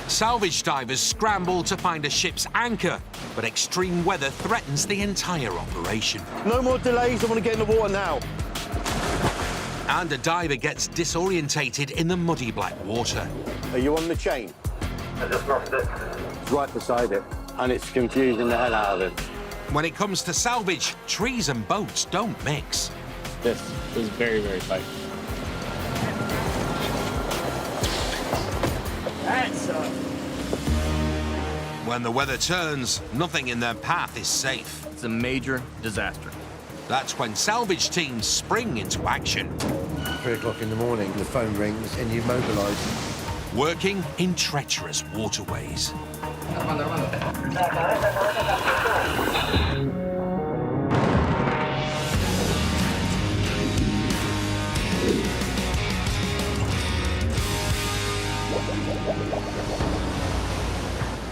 Salvage divers scramble to find a ship's anchor, but extreme weather threatens the entire operation. No more delays, I want to get in the water now. And a diver gets disorientated in the muddy black water. Are you on the chain? I just lost it. It's right beside it, and it's confusing the hell out of it. When it comes to salvage, trees and boats don't mix. This is very, very tight. That's When the weather turns, nothing in their path is safe. It's a major disaster. That's when salvage teams spring into action. 3 o'clock in the morning, the phone rings and you mobilise. Working in treacherous waterways.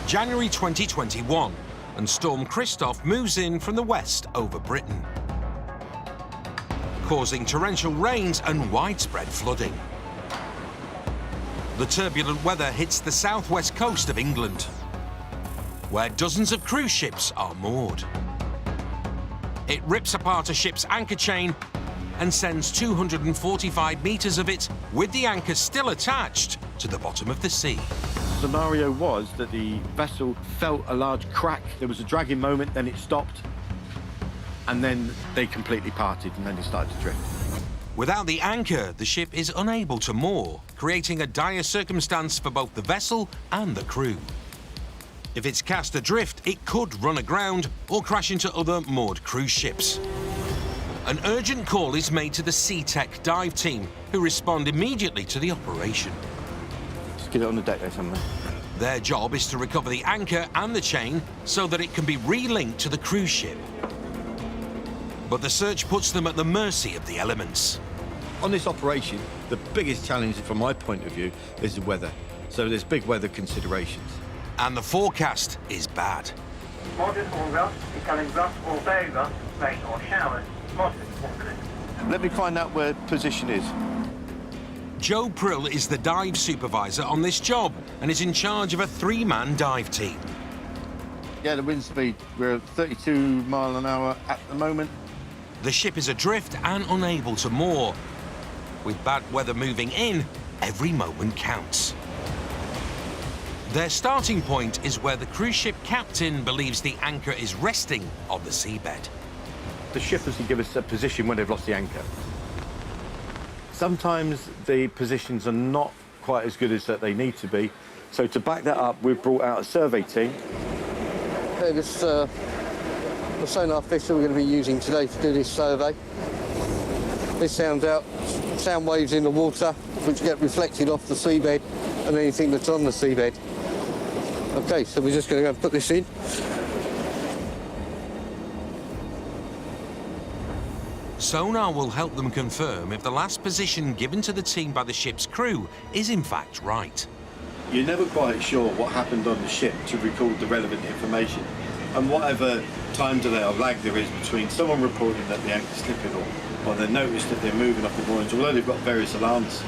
January 2021, and Storm Christoph moves in from the west over Britain, causing torrential rains and widespread flooding. The turbulent weather hits the southwest coast of England, where dozens of cruise ships are moored. It rips apart a ship's anchor chain and sends 245 metres of it, with the anchor still attached, to the bottom of the sea. The scenario was that the vessel felt a large crack. There was a dragging moment, then it stopped, and then they completely parted, and then it started to drift. Without the anchor, the ship is unable to moor, creating a dire circumstance for both the vessel and the crew. If it's cast adrift, it could run aground or crash into other moored cruise ships. An urgent call is made to the SeaTech dive team, who respond immediately to the operation. Just get it on the deck there somewhere. Their job is to recover the anchor and the chain so that it can be relinked to the cruise ship. But the search puts them at the mercy of the elements. On this operation, the biggest challenge from my point of view is the weather. So there's big weather considerations. And the forecast is bad. moderate or rough, becoming rough or very rough, rain or showers, moderate or good. Let me find out where position is. Joe Prill is the dive supervisor on this job and is in charge of a 3-man dive team. Yeah, the wind speed, we're at 32 mile an hour at the moment. The ship is adrift and unable to moor. With bad weather moving in, every moment counts. Their starting point is where the cruise ship captain believes the anchor is resting on the seabed. The ship has to give us a position when they've lost the anchor. Sometimes the positions are not quite as good as that they need to be. So to back that up, we've brought out a survey team. This the sonar fish that we're going to be using today to do this survey. This sound waves in the water, which get reflected off the seabed and anything that's on the seabed. Okay, so we're just going to go and put this in. Sonar will help them confirm if the last position given to the team by the ship's crew is in fact right. You're never quite sure what happened on the ship to record the relevant information. And whatever time delay or lag there is between someone reporting that the anchor's slipping or they notice that they're moving off the moorings, although they've got various alarms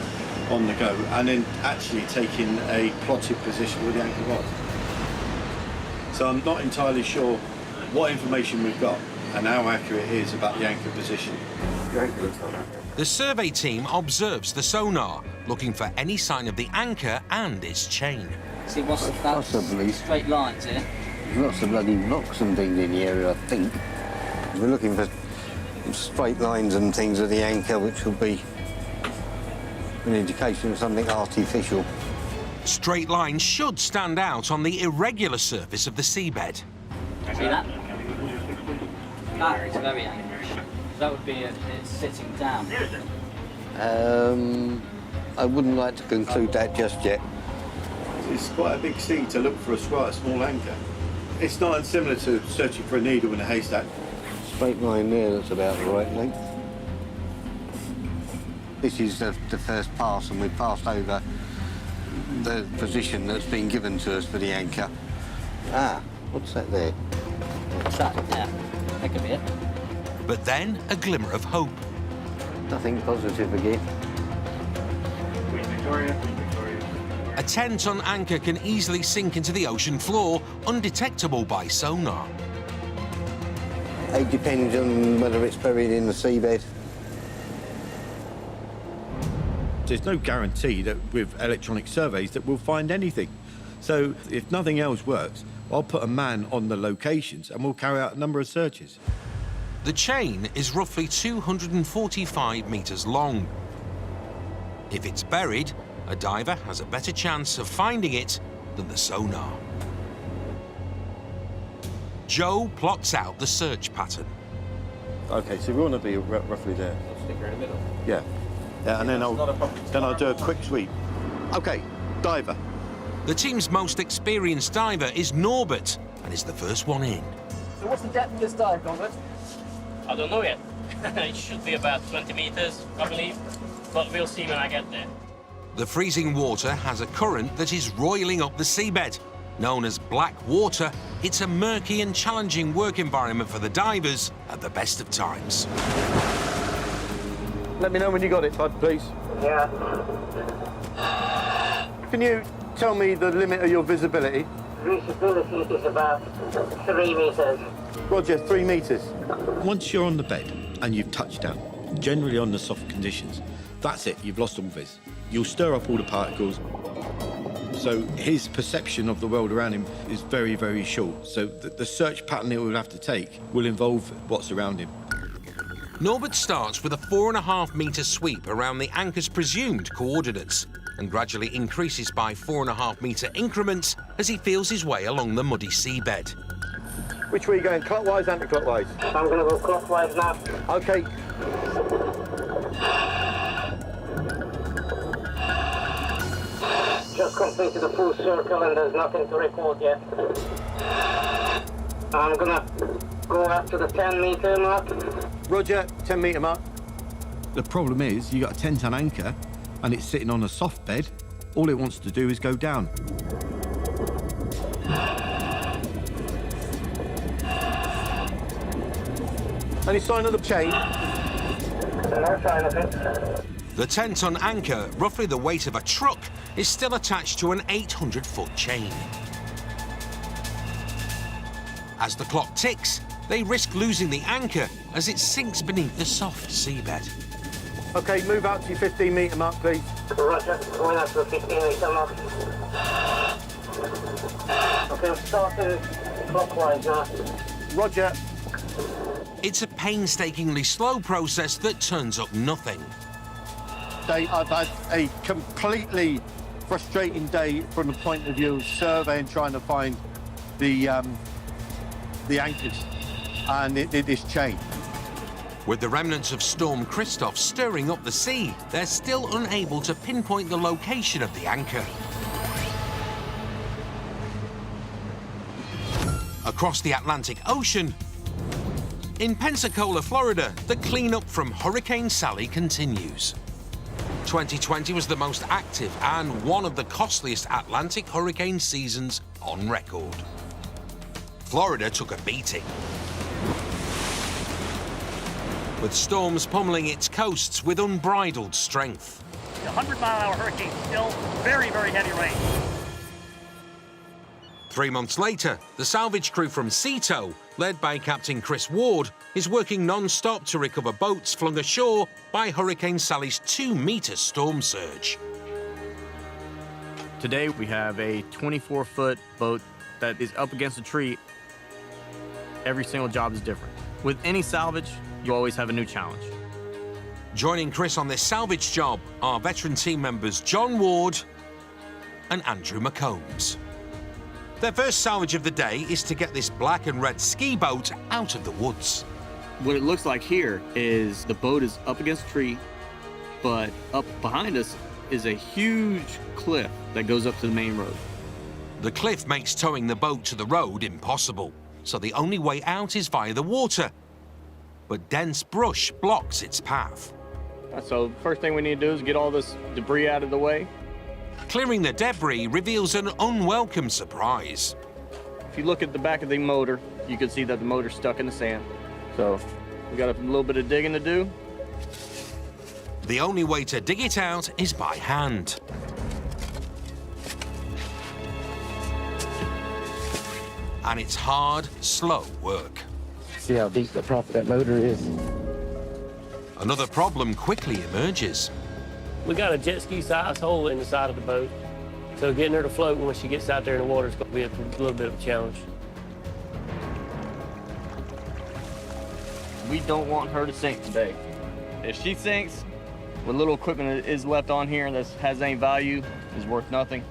on the go, and then actually taking a plotted position where the anchor was. So I'm not entirely sure what information we've got and how accurate it is about the anchor position. The survey team observes the sonar, looking for any sign of the anchor and its chain. See, what's the Possibly. straight lines here? There's lots of bloody rocks and things in the area, I think. We're looking for straight lines and things of the anchor, which will be an indication of something artificial. Straight lines should stand out on the irregular surface of the seabed. See that? That is very angry. That would be it sitting down. I wouldn't like to conclude that just yet. It's quite a big sea to look for quite a small anchor. It's not unsimilar to searching for a needle in a haystack. Straight line there, that's about the right length. This is the first pass, and we've passed over the position that's been given to us for the anchor. Ah, what's that there? What's that? Yeah, that could be it. But then a glimmer of hope. Nothing positive again. A 10-ton anchor can easily sink into the ocean floor, undetectable by sonar. It depends on whether it's buried in the seabed. There's no guarantee that with electronic surveys that we'll find anything. So if nothing else works, I'll put a man on the locations and we'll carry out a number of searches. The chain is roughly 245 metres long. If it's buried, a diver has a better chance of finding it than the sonar. Joe plots out the search pattern. Okay, so we want to be roughly there. Stick her in the middle. Yeah. Yeah, and then I'll do a quick sweep. Okay, diver. The team's most experienced diver is Norbert and is the first one in. So what's the depth of this dive, Norbert? I don't know yet. It should be about 20 meters, I believe. But we'll see when I get there. The freezing water has a current that is roiling up the seabed. Known as black water, it's a murky and challenging work environment for the divers at the best of times. Let me know when you got it, bud, please. Yeah. Can you tell me the limit of your visibility? Visibility is about 3 meters. Roger, 3 meters. Once you're on the bed and you've touched down, generally on the soft conditions, that's it, you've lost all viz. You'll stir up all the particles. So his perception of the world around him is very, very short. So the search pattern he will have to take will involve what's around him. Norbert starts with a 4.5 metre sweep around the anchor's presumed coordinates and gradually increases by 4.5 metre increments as he feels his way along the muddy seabed. Which way are you going, clockwise, anti-clockwise? I'm going to go clockwise now. Okay. Just completed a full circle and there's nothing to report yet. I'm going to go up to the 10-meter mark. Roger, 10 metre mark. The problem is, you got a 10-ton anchor and it's sitting on a soft bed. All it wants to do is go down. Any sign of the chain? No sign of it. The 10-ton anchor, roughly the weight of a truck, is still attached to an 800-foot chain. As the clock ticks, they risk losing the anchor as it sinks beneath the soft seabed. Okay, move out to your 15-metre mark, please. Roger, going up to the 15-meter mark. Okay, I'm starting clockwise now. Roger. It's a painstakingly slow process that turns up nothing. I've had a completely frustrating day from the point of view of surveying, trying to find the anchors and this chain. With the remnants of Storm Christoph stirring up the sea, they're still unable to pinpoint the location of the anchor. Across the Atlantic Ocean, in Pensacola, Florida, the cleanup from Hurricane Sally continues. 2020 was the most active and one of the costliest Atlantic hurricane seasons on record. Florida took a beating, with storms pummeling its coasts with unbridled strength. The 100-mile-an-hour hurricane, still very, very heavy rain. 3 months later, the salvage crew from Ceto, led by Captain Chris Ward, is working non-stop to recover boats flung ashore by Hurricane Sally's 2-metre storm surge. Today we have a 24-foot boat that is up against a tree. Every single job is different. With any salvage, you always have a new challenge. Joining Chris on this salvage job are veteran team members John Ward and Andrew McCombs. Their first salvage of the day is to get this black and red ski boat out of the woods. What it looks like here is the boat is up against a tree, but up behind us is a huge cliff that goes up to the main road. The cliff makes towing the boat to the road impossible, so the only way out is via the water. But dense brush blocks its path. So first thing we need to do is get all this debris out of the way. Clearing the debris reveals an unwelcome surprise. If you look at the back of the motor, you can see that the motor's stuck in the sand. So we got a little bit of digging to do. The only way to dig it out is by hand. and it's hard, slow work. See how deep the prop of that motor is. Another problem quickly emerges. We got a jet ski size hole in the side of the boat, so getting her to float when she gets out there in the water is going to be a little bit of a challenge. We don't want her to sink today. If she sinks, what little equipment is left on here that has any value is worth nothing,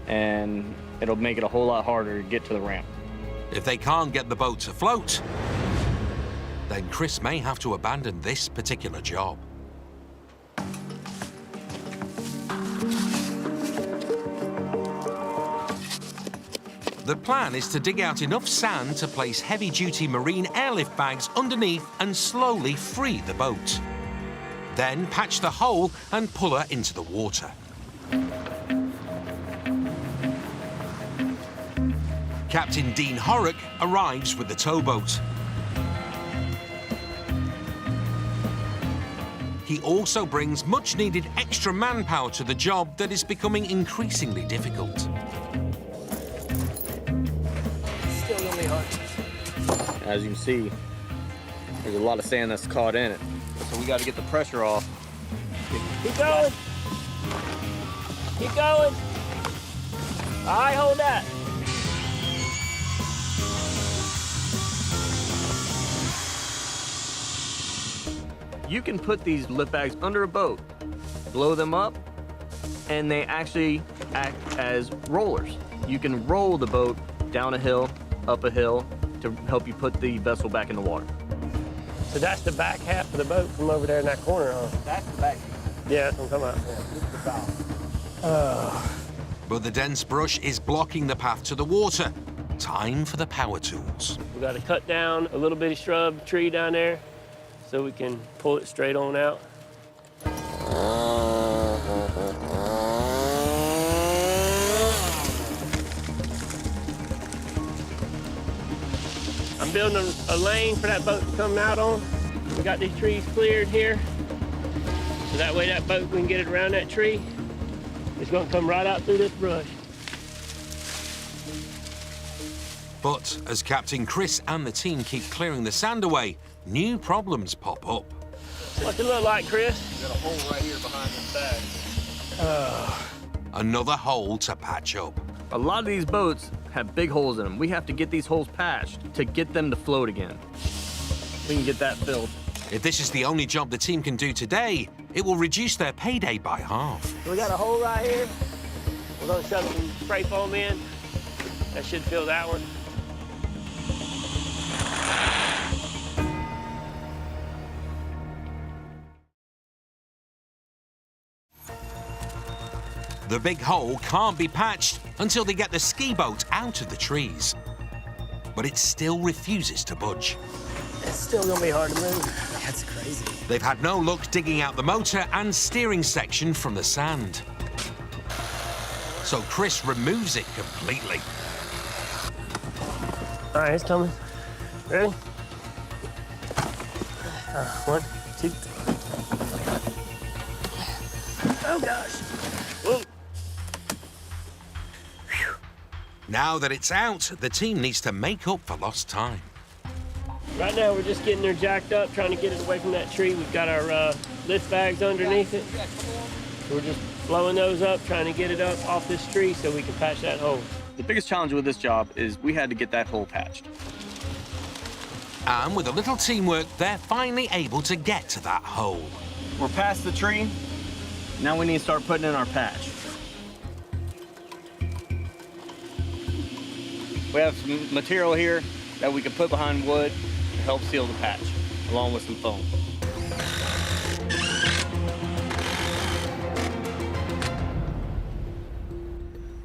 and it'll make it a whole lot harder to get to the ramp. If they can't get the boat to float, then Chris may have to abandon this particular job. The plan is to dig out enough sand to place heavy-duty marine airlift bags underneath and slowly free the boat. Then patch the hole and pull her into the water. Captain Dean Horrock arrives with the towboat. He also brings much-needed extra manpower to the job that is becoming increasingly difficult. Still gonna be hard. As you can see, there's a lot of sand that's caught in it, so we got to get the pressure off. Keep going. Keep going. All right, hold that. You can put these lift bags under a boat, blow them up, and they actually act as rollers. You can roll the boat down a hill, up a hill, to help you put the vessel back in the water. So that's the back half of the boat from over there in that corner, huh? That's the back. Yeah, that's what I'm talking about. But the dense brush is blocking the path to the water. Time for the power tools. We got to cut down a little bitty shrub tree down there so we can pull it straight on out. I'm building a lane for that boat to come out on. We got these trees cleared here, so that way that boat, we can get it around that tree. It's gonna come right out through this brush. But as Captain Chris and the team keep clearing the sand away, new problems pop up. What's it look like, Chris? We got a hole right here behind this bag. Another hole to patch up. A lot of these boats have big holes in them. We have to get these holes patched to get them to float again. We can get that filled. If this is the only job the team can do today, it will reduce their payday by half. We got a hole right here. We're gonna shove some spray foam in. That should fill that one. The big hole can't be patched until they get the ski boat out of the trees. But it still refuses to budge. It's still gonna be hard to move. That's crazy. They've had no luck digging out the motor and steering section from the sand. So Chris removes it completely. All right, it's coming. Ready? 1, 2. Oh gosh. Whoa. Now that it's out, the team needs to make up for lost time. Right now, we're just getting her jacked up, trying to get it away from that tree. We've got our lift bags underneath it. So we're just blowing those up, trying to get it up off this tree so we can patch that hole. The biggest challenge with this job is we had to get that hole patched. And with a little teamwork, they're finally able to get to that hole. We're past the tree. Now we need to start putting in our patch. We have some material here that we can put behind wood to help seal the patch, along with some foam.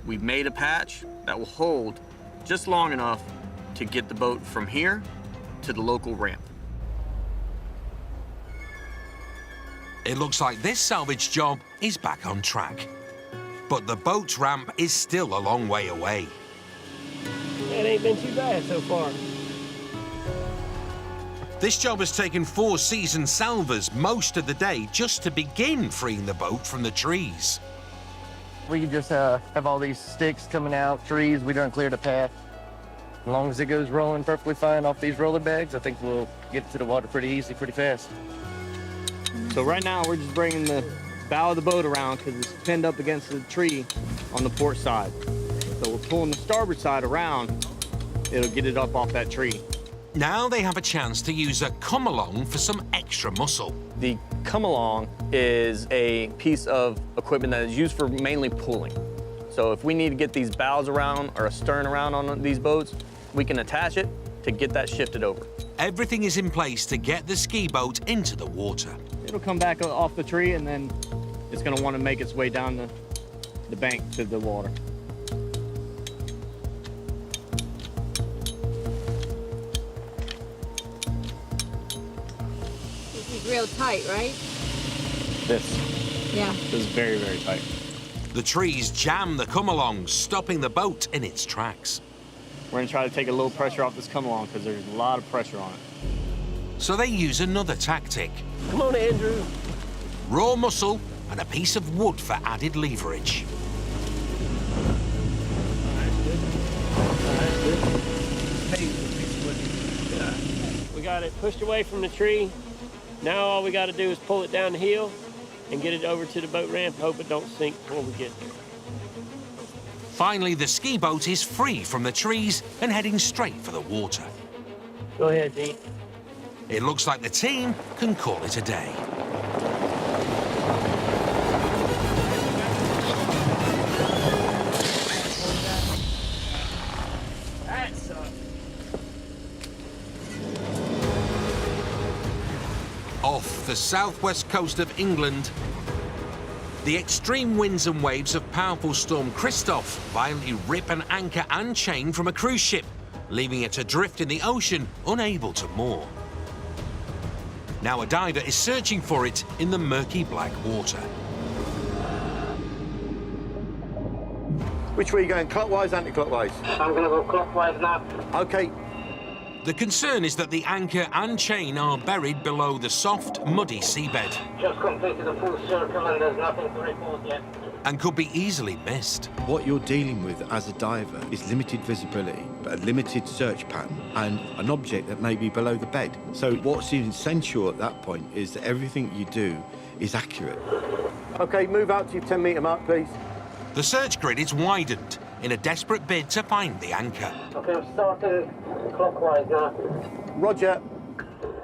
We've made a patch that will hold just long enough to get the boat from here to the local ramp. It looks like this salvage job is back on track. But the boat ramp is still a long way away. It ain't been too bad so far. This job has taken 4 seasoned salvers most of the day just to begin freeing the boat from the trees. We could just have all these sticks coming out, trees. We don't clear the path. As long as it goes rolling perfectly fine off these roller bags, I think we'll get to the water pretty easy, pretty fast. So right now we're just bringing the bow of the boat around because it's pinned up against the tree on the port side. So we're pulling the starboard side around. It'll get it up off that tree. Now they have a chance to use a come-along for some extra muscle. The come-along is a piece of equipment that is used for mainly pulling. So if we need to get these bows around or a stern around on these boats, we can attach it to get that shifted over. Everything is in place to get the ski boat into the water. It'll come back off the tree and then it's gonna want to make its way down the bank to the water. This is real tight, right? Yeah. This is very, very tight. The trees jam the come-along, stopping the boat in its tracks. We're gonna try to take a little pressure off this come-along because there's a lot of pressure on it. So they use another tactic. Come on, Andrew. Raw muscle and a piece of wood for added leverage. We got it pushed away from the tree. Now all we got to do is pull it down the hill and get it over to the boat ramp. Hope it don't sink before we get there. Finally, the ski boat is free from the trees and heading straight for the water. Go ahead, Dean. It looks like the team can call it a day. Off the southwest coast of England, the extreme winds and waves of powerful storm Christoph violently rip an anchor and chain from a cruise ship, leaving it adrift in the ocean, unable to moor. Now a diver is searching for it in the murky black water. Which way are you going, clockwise, anti-clockwise? I'm going to go clockwise now. Okay. The concern is that the anchor and chain are buried below the soft, muddy seabed Just completed a full circle and there's nothing to report yet. and could be easily missed. What you're dealing with as a diver is limited visibility, but a limited search pattern, and an object that may be below the bed. So what's essential at that point is that everything you do is accurate. Okay, move out to your 10-metre mark, please. The search grid is widened in a desperate bid to find the anchor. Okay, I'm starting clockwise now. Roger.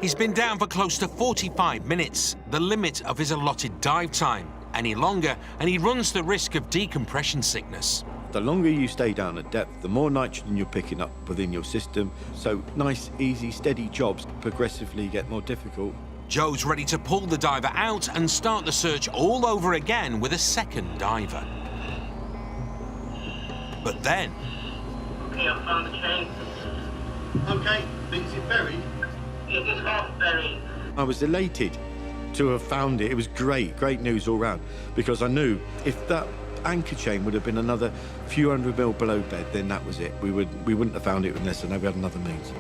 He's been down for close to 45 minutes, the limit of his allotted dive time. Any longer, and he runs the risk of decompression sickness. The longer you stay down at depth, the more nitrogen you're picking up within your system. So nice, easy, steady jobs progressively get more difficult. Joe's ready to pull the diver out and start the search all over again with a second diver. But then... Okay, I found the chain. Okay, is it buried? It is half buried. I was elated to have found it. It was great news all round, because I knew if that anchor chain would have been another few hundred mil below bed, then that was it. We wouldn't have found it unless I know we had another means.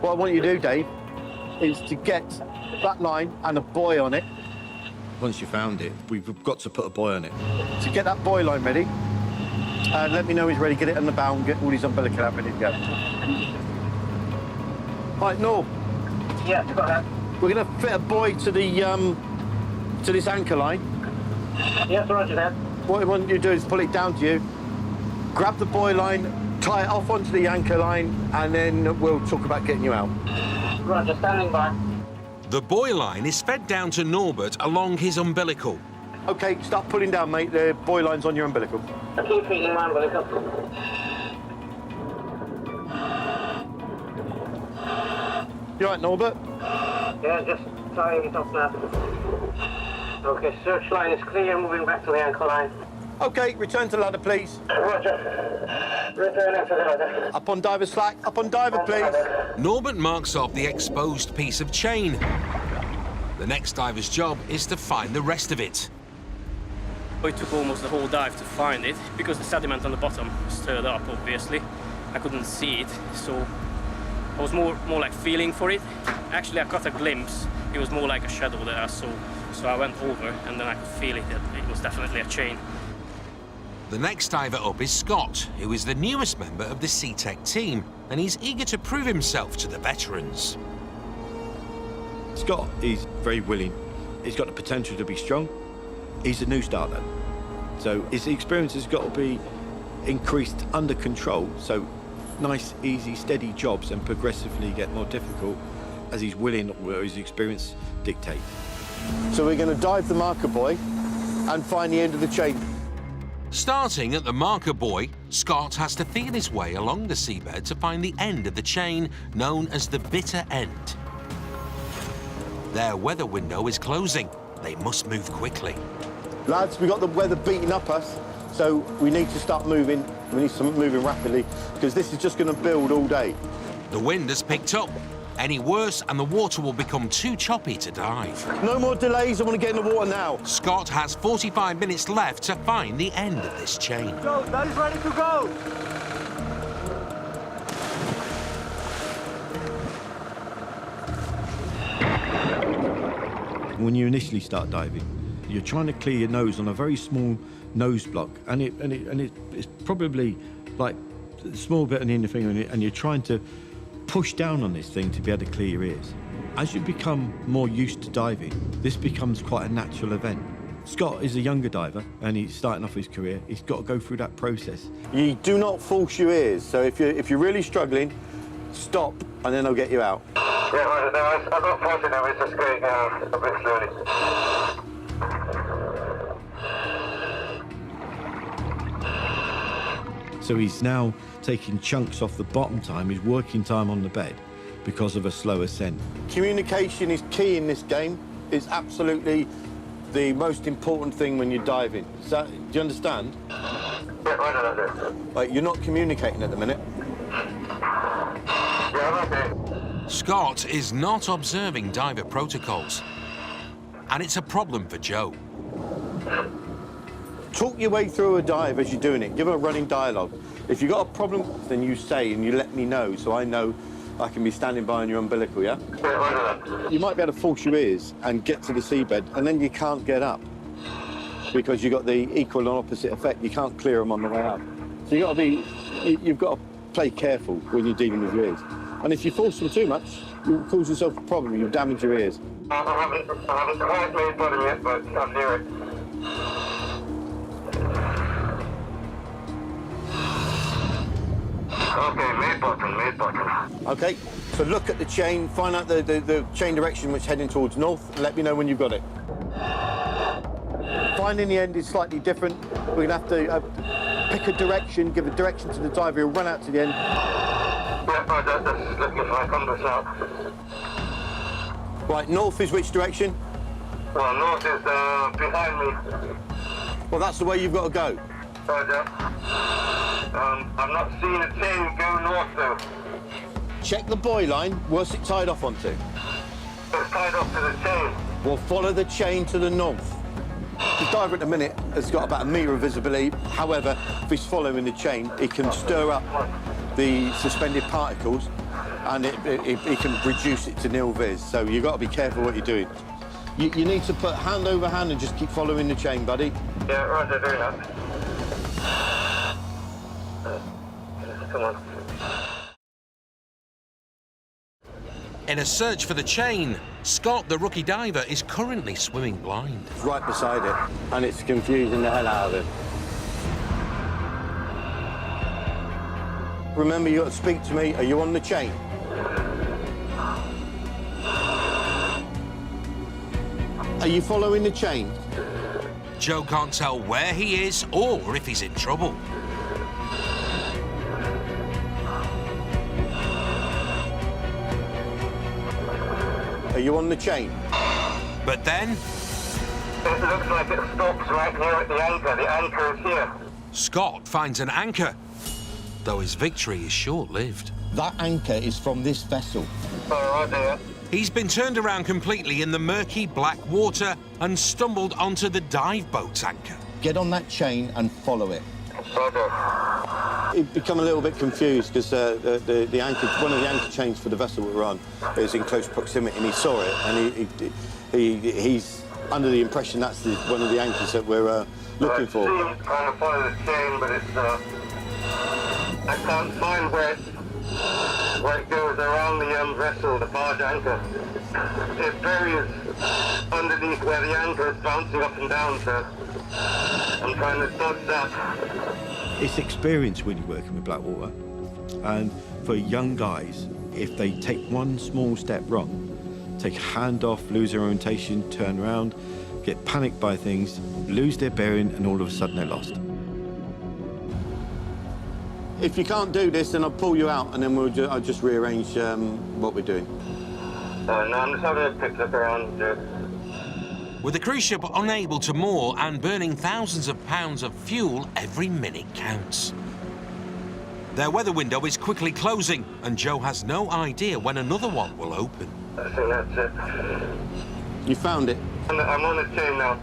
What I want you to do, Dave, is to get that line and a buoy on it. Once you found it, we've got to put a buoy on it. To get that buoy line ready, and let me know he's ready. Get it on the bow and get all his umbilical out ready to go. Right, Norm. Yeah, got that. We're going to fit a buoy to the to this anchor line. Yes, roger that. What I want you to do is pull it down to you, grab the buoy line, tie it off onto the anchor line, and then we'll talk about getting you out. Roger, standing by. The buoy line is fed down to Norbert along his umbilical. Okay, start pulling down, mate. The buoy line's on your umbilical. I keep feeding my umbilical. You all right, Norbert? Yeah, just tying it up now. Okay, search line is clear, moving back to the anchor line. Okay, return to ladder, please. Roger. Returning to the ladder. Up on diver slack. Up on diver, please. Norbert marks off the exposed piece of chain. The next diver's job is to find the rest of it. It took almost the whole dive to find it, because the sediment on the bottom stirred up, obviously. I couldn't see it, so I was more like feeling for it. Actually, I got a glimpse. It was more like a shadow that I saw. So I went over, and then I could feel it. It was definitely a chain. The next diver up is Scott, who is the newest member of the SeaTech team, and he's eager to prove himself to the veterans. Scott is very willing. He's got the potential to be strong. He's a new starter. So his experience has got to be increased under control. So nice, easy, steady jobs and progressively get more difficult as he's willing or his experience dictates. So we're going to dive the marker buoy and find the end of the chain. Starting at the marker buoy, Scott has to feel his way along the seabed to find the end of the chain, known as the bitter end. Their weather window is closing. They must move quickly. Lads, we've got the weather beating up us, so we need to start moving. We need to start moving rapidly, because this is just going to build all day. The wind has picked up. Any worse and the water will become too choppy to dive. No more delays, I want to get in the water now. Scott has 45 minutes left to find the end of this chain. Go, that is ready to go. When you initially start diving, you're trying to clear your nose on a very small nose block, and it's probably like a small bit on the end of the finger, and you're trying to push down on this thing to be able to clear your ears. As you become more used to diving, this becomes quite a natural event. Scott is a younger diver, and he's starting off his career. He's got to go through that process. You do not force your ears, so if you're really struggling, stop, and then I'll get you out. Yeah, right, no, I'm not forcing them, it's just going a bit slowly. So he's now taking chunks off the bottom time, his working time on the bed, because of a slow ascent. Communication is key in this game. It's absolutely the most important thing when you're diving. Do you understand? Yeah, right, Like, you're not communicating at the minute. Yeah, okay. Scott is not observing diver protocols, and it's a problem for Joe. Talk your way through a dive as you're doing it. Give a running dialogue. If you've got a problem, then you say and you let me know, so I know I can be standing by on your umbilical, yeah? You might be able to force your ears and get to the seabed, and then you can't get up because you've got the equal and opposite effect. You can't clear them on the way up. So you've got to play careful when you're dealing with your ears. And if you force them too much, you'll cause yourself a problem. You'll damage your ears. I haven't quite made bottom yet, but I'm near it. Okay, made bottom. Okay, so look at the chain, find out the chain direction which is heading towards north, and let me know when you've got it. Finding the end is slightly different. We're going to have to pick a direction, give a direction to the diver, he'll run out to the end. Yeah, that's looking for my compass now. Right, north is which direction? Well, north is behind me. Well, that's the way you've got to go. I'm not seeing a chain go north, though. Check the buoy line. What's it tied off onto? It's tied off to the chain. Well, follow the chain to the north. The diver at the minute has got about a metre of visibility. However, if he's following the chain, he can stir up the suspended particles, and it can reduce it to nil vis. So you've got to be careful what you're doing. You need to put hand over hand and just keep following the chain, buddy. Yeah, right, they're doing that. Come on. In a search for the chain, Scott, the rookie diver, is currently swimming blind. It's right beside it, and it's confusing the hell out of him. Remember, you got to speak to me. Are you on the chain? Are you following the chain? Joe can't tell where he is or if he's in trouble. Are you on the chain? But then... It looks like it stops right here at the anchor. The anchor is here. Scott finds an anchor, though his victory is short-lived. That anchor is from this vessel. Oh, right there. He's been turned around completely in the murky black water and stumbled onto the dive boat's anchor. Get on that chain and follow it. Right there. He'd become a little bit confused because the anchor, one of the anchor chains for the vessel we were on, is in close proximity, and he saw it, and he's under the impression that's one of the anchors that we're looking for. I'm trying to follow the chain, but it's I can't find where it goes around the vessel, the barge anchor. It buries underneath where the anchor is bouncing up and down, so I'm trying to dodge that. It's experience when you're working with Blackwater, and for young guys, if they take one small step wrong, take a hand off, lose their orientation, turn around, get panicked by things, lose their bearing, and all of a sudden they're lost. If you can't do this, then I'll pull you out, and then I'll just rearrange what we're doing. No, I'm just having a quick look around. With the cruise ship unable to moor and burning thousands of pounds of fuel, every minute counts. Their weather window is quickly closing, and Joe has no idea when another one will open. I think that's it. You found it? I'm on the chain now.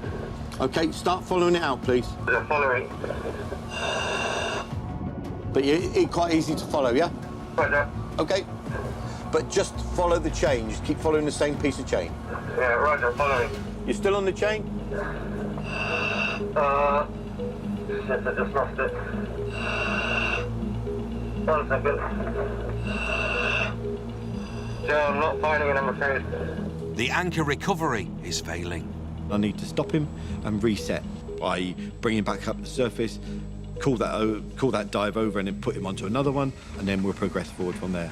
Okay, start following it out, please. They're following. But it's quite easy to follow, yeah? Right there. Okay. But just follow the chain. Just keep following the same piece of chain. Yeah, right there, following. You're still on the chain? Shit, I just lost it. 1 second. Joe, I'm not finding it, I'm afraid. The anchor recovery is failing. I need to stop him and reset by bringing him back up the surface, call that dive over and then put him onto another one, and then we'll progress forward from there.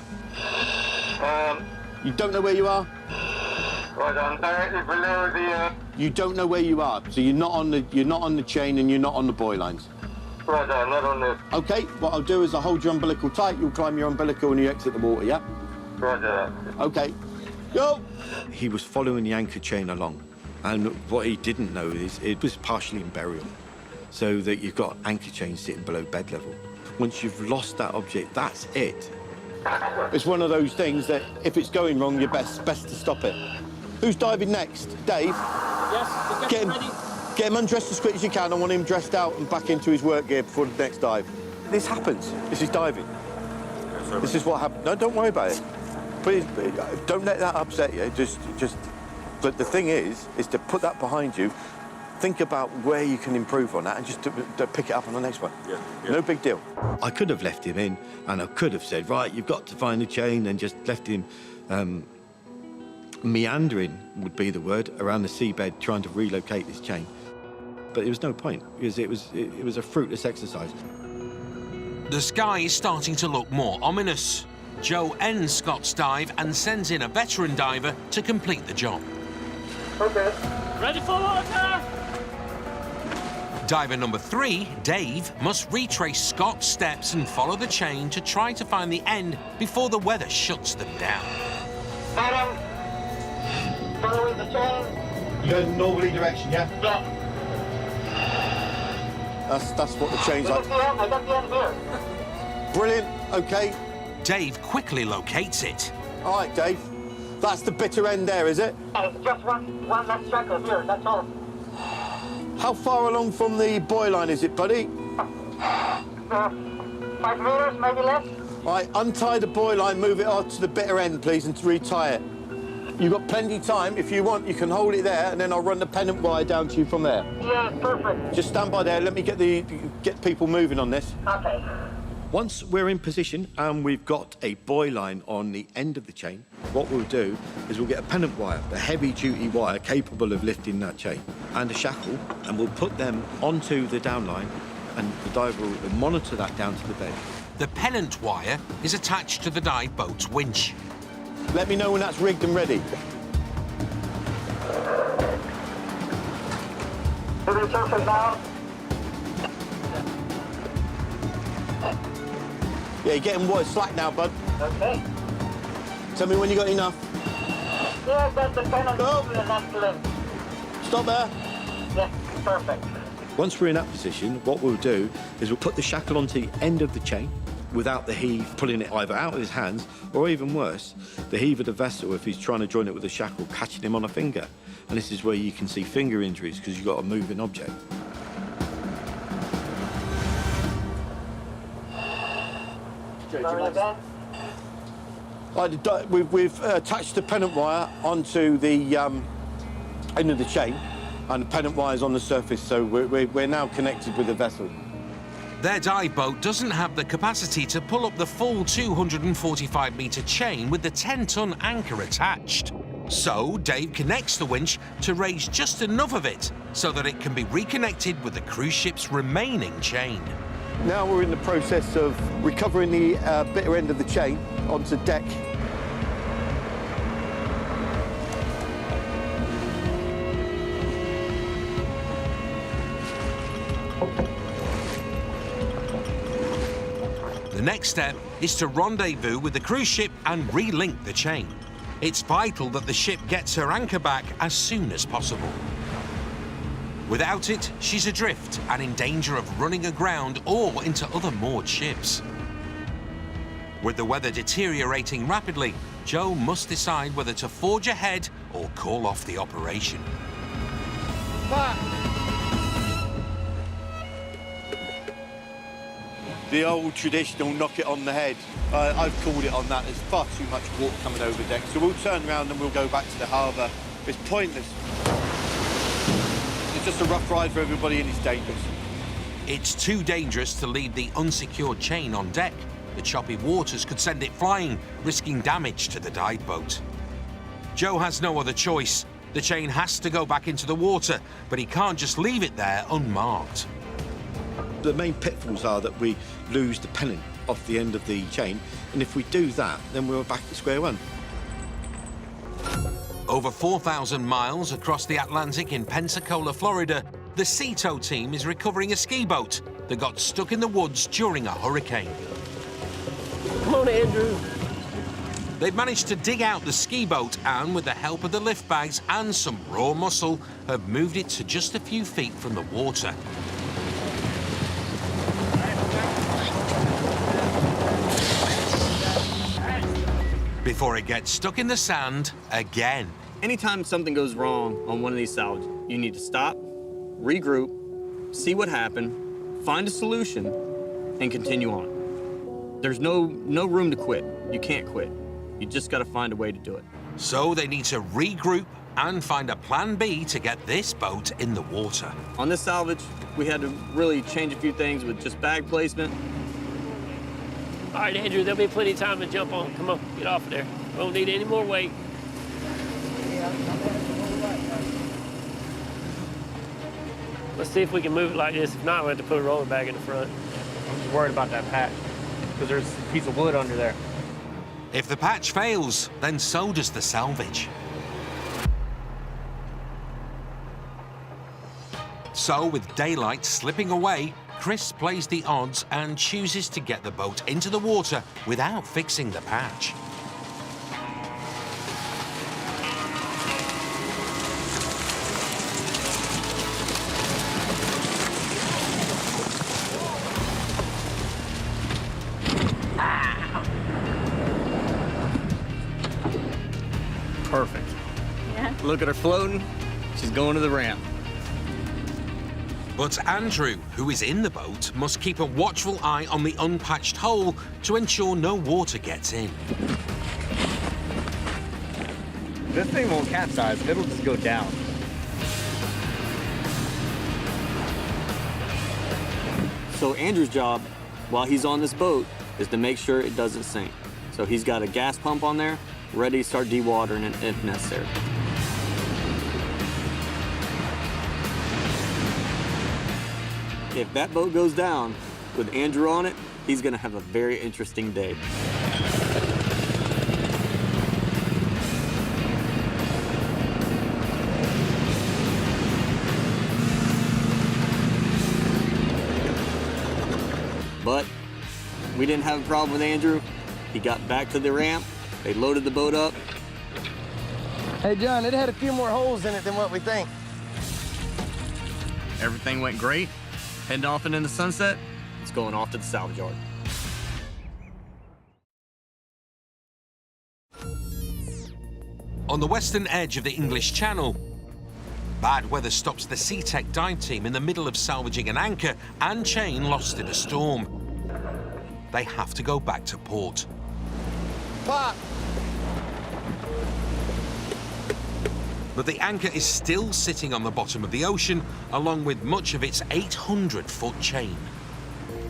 You don't know where you are? Right, I'm directly below the... You don't know where you are, so you're not on the chain and you're not on the buoy lines. Right, I'm not on the... Okay, what I'll do is I'll hold your umbilical tight, you'll climb your umbilical and you exit the water, yeah? Right there. Okay, go! He was following the anchor chain along, and what he didn't know is it was partially in burial, so that you've got anchor chain sitting below bed level. Once you've lost that object, that's it. It's one of those things that if it's going wrong, you're best to stop it. Who's diving next? Dave? Yes, Get him undressed as quick as you can. I want him dressed out and back into his work gear before the next dive. This happens. This is diving. This is what happens. No, don't worry about it. Please, don't let that upset you. But the thing is to put that behind you, think about where you can improve on that and just to pick it up on the next one. Yeah. No big deal. I could have left him in, and I could have said, right, you've got to find the chain, and just left him meandering, would be the word, around the seabed trying to relocate this chain. But there was no point, because it was a fruitless exercise. The sky is starting to look more ominous. Joe ends Scott's dive and sends in a veteran diver to complete the job. Okay. Ready for water! Diver number 3, Dave, must retrace Scott's steps and follow the chain to try to find the end before the weather shuts them down. Adam, following the chain. You go in the northerly direction, yeah? Yeah. That's what the chain's like. I got the end here. Brilliant, okay. Dave quickly locates it. All right, Dave. That's the bitter end there, is it? It's just one left shackle here, that's all. How far along from the buoy line is it, buddy? 5 meters, maybe less. All right, untie the buoy line, move it out to the bitter end, please, and retie it. You've got plenty of time. If you want, you can hold it there, and then I'll run the pennant wire down to you from there. Yeah, perfect. Just stand by there. Let me get people moving on this. Okay. Once we're in position and we've got a buoy line on the end of the chain, what we'll do is we'll get a pennant wire, a heavy-duty wire capable of lifting that chain, and a shackle, and we'll put them onto the downline, and the diver will monitor that down to the bed. The pennant wire is attached to the dive boat's winch. Let me know when that's rigged and ready. Moving surface down. Yeah, you're getting water slack now, bud. Okay. Tell me when you got enough. Yeah, got the pennant and that's the length. Stop there. Yeah, perfect. Once we're in that position, what we'll do is we'll put the shackle onto the end of the chain without the heave pulling it either out of his hands, or even worse, the heave of the vessel, if he's trying to join it with a shackle, catching him on a finger. And this is where you can see finger injuries because you've got a moving object. We've attached the pennant wire onto the end of the chain. and the pennant wire's on the surface, so we're now connected with the vessel. Their dive boat doesn't have the capacity to pull up the full 245-metre chain with the 10-ton anchor attached. So Dave connects the winch to raise just enough of it so that it can be reconnected with the cruise ship's remaining chain. Now we're in the process of recovering the bitter end of the chain onto deck. The next step is to rendezvous with the cruise ship and relink the chain. It's vital that the ship gets her anchor back as soon as possible. Without it, she's adrift and in danger of running aground or into other moored ships. With the weather deteriorating rapidly, Joe must decide whether to forge ahead or call off the operation. The old traditional knock it on the head. I've called it on that. There's far too much water coming over deck, so we'll turn around and we'll go back to the harbour. It's pointless. It's just a rough ride for everybody and it's dangerous. It's too dangerous to leave the unsecured chain on deck. The choppy waters could send it flying, risking damage to the dive boat. Joe has no other choice. The chain has to go back into the water, but he can't just leave it there unmarked. The main pitfalls are that we lose the pennant off the end of the chain, and if we do that, then we're back at square one. Over 4,000 miles across the Atlantic in Pensacola, Florida, the Sea Tow team is recovering a ski boat that got stuck in the woods during a hurricane. Come on, Andrew. They've managed to dig out the ski boat and, with the help of the lift bags and some raw muscle, have moved it to just a few feet from the water. Before it gets stuck in the sand again. Anytime something goes wrong on one of these salvages, you need to stop, regroup, see what happened, find a solution, and continue on. There's no room to quit. You can't quit. You just got to find a way to do it. So they need to regroup and find a plan B to get this boat in the water. On this salvage, we had to really change a few things with just bag placement. All right, Andrew, there'll be plenty of time to jump on. Come on, get off of there. We don't need any more weight. Let's see if we can move it like this. If not, we'll have to put a roller bag in the front. I'm just worried about that patch, because there's a piece of wood under there. If the patch fails, then so does the salvage. So, with daylight slipping away, Chris plays the odds and chooses to get the boat into the water without fixing the patch. Perfect. Yeah. Look at her floating. She's going to the ramp. But Andrew, who is in the boat, must keep a watchful eye on the unpatched hole to ensure no water gets in. This thing won't capsize. It'll just go down. So Andrew's job, while he's on this boat, is to make sure it doesn't sink. So he's got a gas pump on there, ready to start dewatering it if necessary. If that boat goes down with Andrew on it, he's gonna have a very interesting day. But we didn't have a problem with Andrew. He got back to the ramp, they loaded the boat up. Hey, John, it had a few more holes in it than what we think. Everything went great. Heading off into the sunset, it's going off to the salvage yard. On the western edge of the English Channel, bad weather stops the SeaTech dive team in the middle of salvaging an anchor and chain lost in a storm. They have to go back to port. Pop! But the anchor is still sitting on the bottom of the ocean, along with much of its 800-foot chain.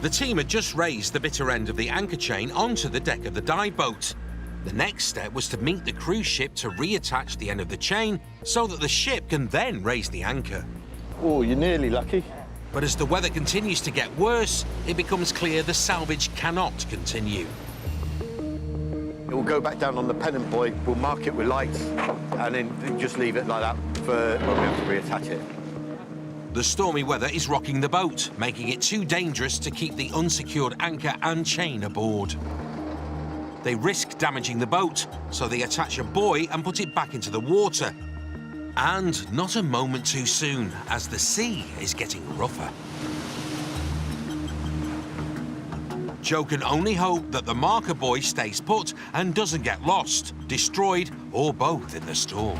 The team had just raised the bitter end of the anchor chain onto the deck of the dive boat. The next step was to meet the cruise ship to reattach the end of the chain so that the ship can then raise the anchor. Oh, you're nearly lucky. But as the weather continues to get worse, it becomes clear the salvage cannot continue. It will go back down on the pennant buoy, we'll mark it with lights, and then just leave it like that for when we have to reattach it. The stormy weather is rocking the boat, making it too dangerous to keep the unsecured anchor and chain aboard. They risk damaging the boat, so they attach a buoy and put it back into the water. And not a moment too soon, as the sea is getting rougher. Joe can only hope that the marker buoy stays put and doesn't get lost, destroyed, or both in the storm.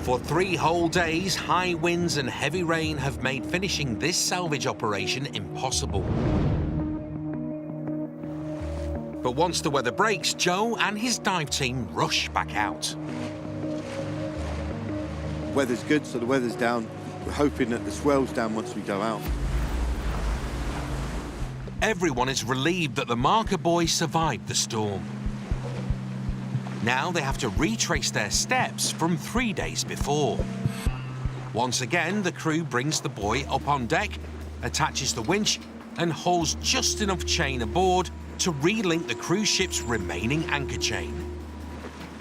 For 3 whole days, high winds and heavy rain have made finishing this salvage operation impossible. But once the weather breaks, Joe and his dive team rush back out. Weather's good, so the weather's down. We're hoping that the swell's down once we go out. Everyone is relieved that the marker buoy survived the storm. Now they have to retrace their steps from 3 days before. Once again, the crew brings the buoy up on deck, attaches the winch, and hauls just enough chain aboard to relink the cruise ship's remaining anchor chain.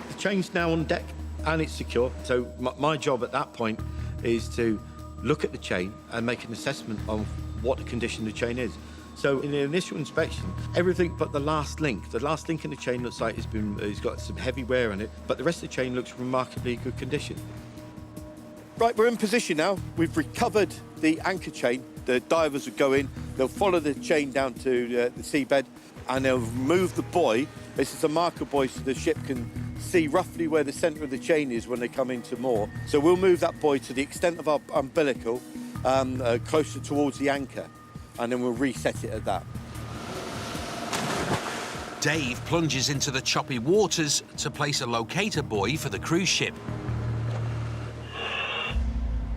The chain's now on deck and it's secure, so my job at that point is to look at the chain and make an assessment of what the condition the chain is. So in the initial inspection, everything but the last link in the chain looks like it's got some heavy wear on it, but the rest of the chain looks remarkably good condition. Right, we're in position now. We've recovered the anchor chain. The divers will go in, they'll follow the chain down to the seabed, and they'll move the buoy. This is a marker buoy so the ship can see roughly where the centre of the chain is when they come into moor. So we'll move that buoy to the extent of our umbilical, closer towards the anchor, and then we'll reset it at that. Dave plunges into the choppy waters to place a locator buoy for the cruise ship.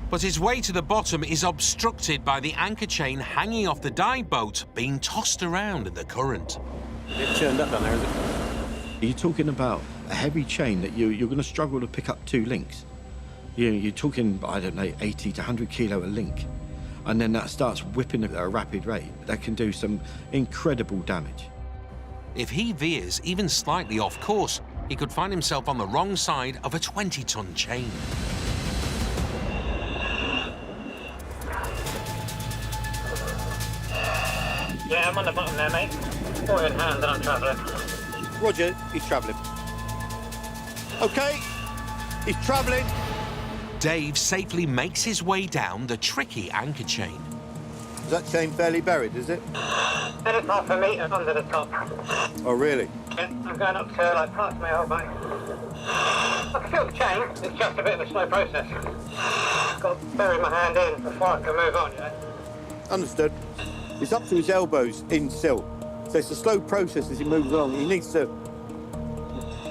But his way to the bottom is obstructed by the anchor chain hanging off the dive boat, being tossed around in the current. It's turned up down there, is it? You're talking about a heavy chain that you're going to struggle to pick up 2 links. You're talking, I don't know, 80 to 100 kilo a link. And then that starts whipping at a rapid rate. That can do some incredible damage. If he veers even slightly off course, he could find himself on the wrong side of a 20-ton chain. Yeah, I'm on the bottom there, mate. Buoy in hand and I'm travelling. Roger, he's travelling. OK, he's travelling. Dave safely makes his way down the tricky anchor chain. Is that chain fairly buried, is it? And it's half a metre under the top. Oh, really? Yeah, I'm going up to like parts of my whole bike. I can feel the chain, it's just a bit of a slow process. Got to bury my hand in before I can move on, you know? Understood. It's up to his elbows in sill. So it's a slow process as he moves along. He needs to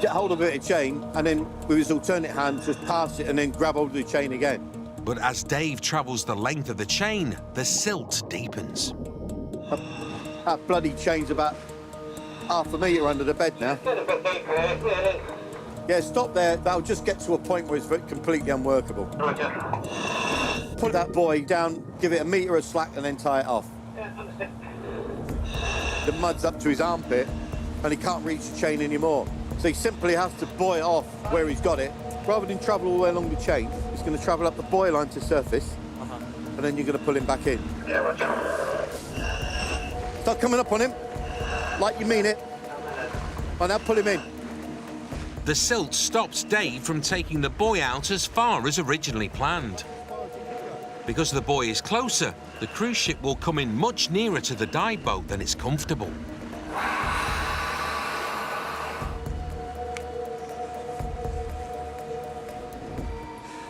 get hold of a bit of chain and then with his alternate hand just pass it and then grab hold of the chain again. But as Dave travels the length of the chain, the silt deepens. That bloody chain's about half a metre under the bed now. Get a bit deeper here, yeah, it is. Yeah, stop there. That'll just get to a point where it's completely unworkable. Roger. Put that buoy down, give it a metre of slack and then tie it off. Yeah, understood. The mud's up to his armpit and he can't reach the chain anymore. So he simply has to buoy it off where he's got it. Rather than travel all the way along the chain, he's going to travel up the buoy line to surface and then you're going to pull him back in. Yeah, roger. Start coming up on him, like you mean it. And now pull him in. The silt stops Dave from taking the buoy out as far as originally planned. Because the buoy is closer, the cruise ship will come in much nearer to the dive boat than is comfortable.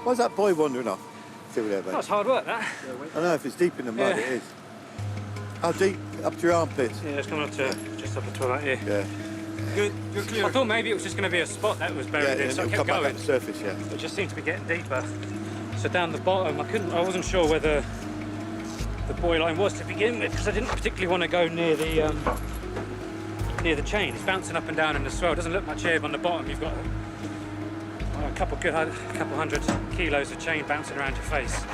Why's that buoy wandering off? See what there, mate. That's hard work, that. I know, if it's deep in the mud, it is. How deep? Up to your armpits? Yeah, it's coming up to just up to about here. Yeah. Good. You're clear. I thought maybe it was just going to be a spot that was buried in, so I it'll kept come back going. up the surface, yeah. It just seemed to be getting deeper. So down the bottom, I wasn't sure whether the buoy line was to begin with, because I didn't particularly want to go near the chain. It's bouncing up and down in the swell. It doesn't look much here, but on the bottom you've got a couple hundred kilos of chain bouncing around your face.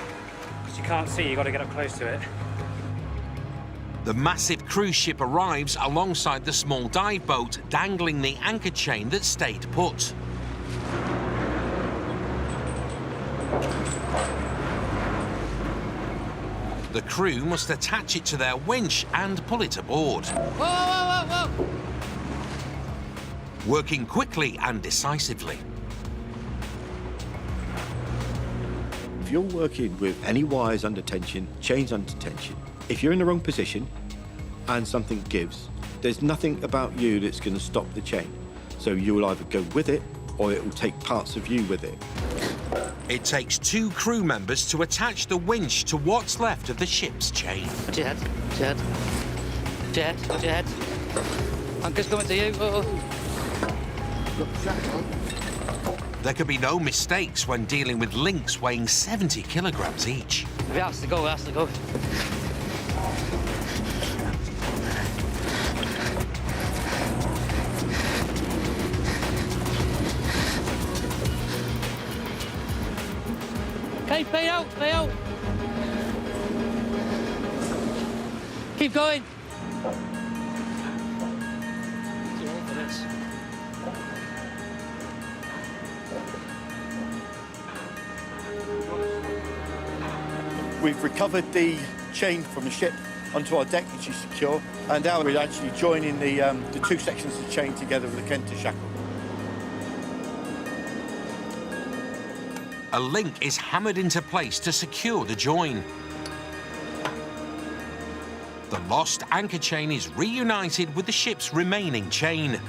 Because you can't see, you've got to get up close to it. The massive cruise ship arrives alongside the small dive boat, dangling the anchor chain that stayed put. The crew must attach it to their winch and pull it aboard. Whoa, whoa, whoa, whoa! Working quickly and decisively. If you're working with any wires under tension, chains under tension, if you're in the wrong position and something gives, there's nothing about you that's going to stop the chain. So you will either go with it or it will take parts of you with it. It takes 2 crew members to attach the winch to what's left of the ship's chain. Jet. Anchor's coming to you. There can be no mistakes when dealing with links weighing 70 kilograms each. It has to go, Okay, pay out. Keep going. Too old for this. We've recovered the chain from the ship onto our deck, which is secure, and now we're actually joining the 2 sections of the chain together with a Kenta shackle. A link is hammered into place to secure the join. The lost anchor chain is reunited with the ship's remaining chain.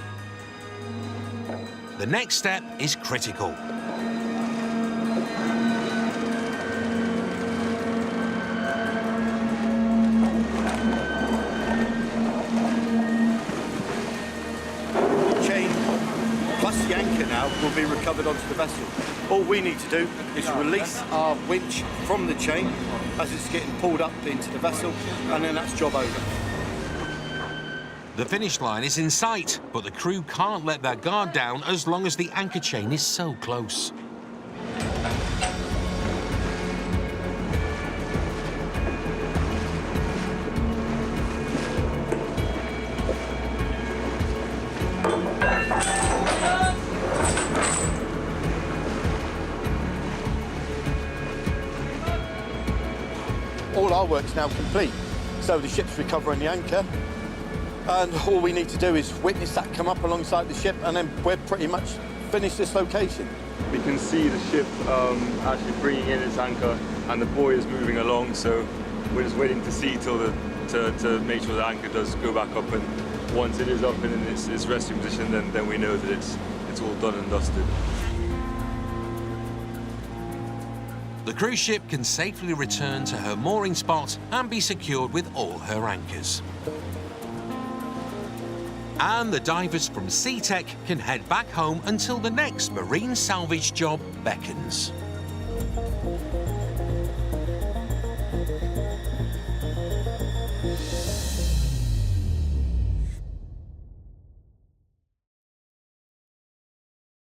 The next step is critical. Chain plus the anchor now will be recovered onto the vessel. All we need to do is release our winch from the chain as it's getting pulled up into the vessel, and then that's job over. The finish line is in sight, but the crew can't let their guard down as long as the anchor chain is so close. All our work's now complete, so the ship's recovering the anchor, and all we need to do is witness that come up alongside the ship, and then we're pretty much finished this location. We can see the ship actually bringing in its anchor, and the buoy is moving along, so we're just waiting to see to make sure the anchor does go back up, and once it is up and in its resting position, then we know that it's all done and dusted. The cruise ship can safely return to her mooring spot and be secured with all her anchors. And the divers from SeaTech can head back home until the next marine salvage job beckons.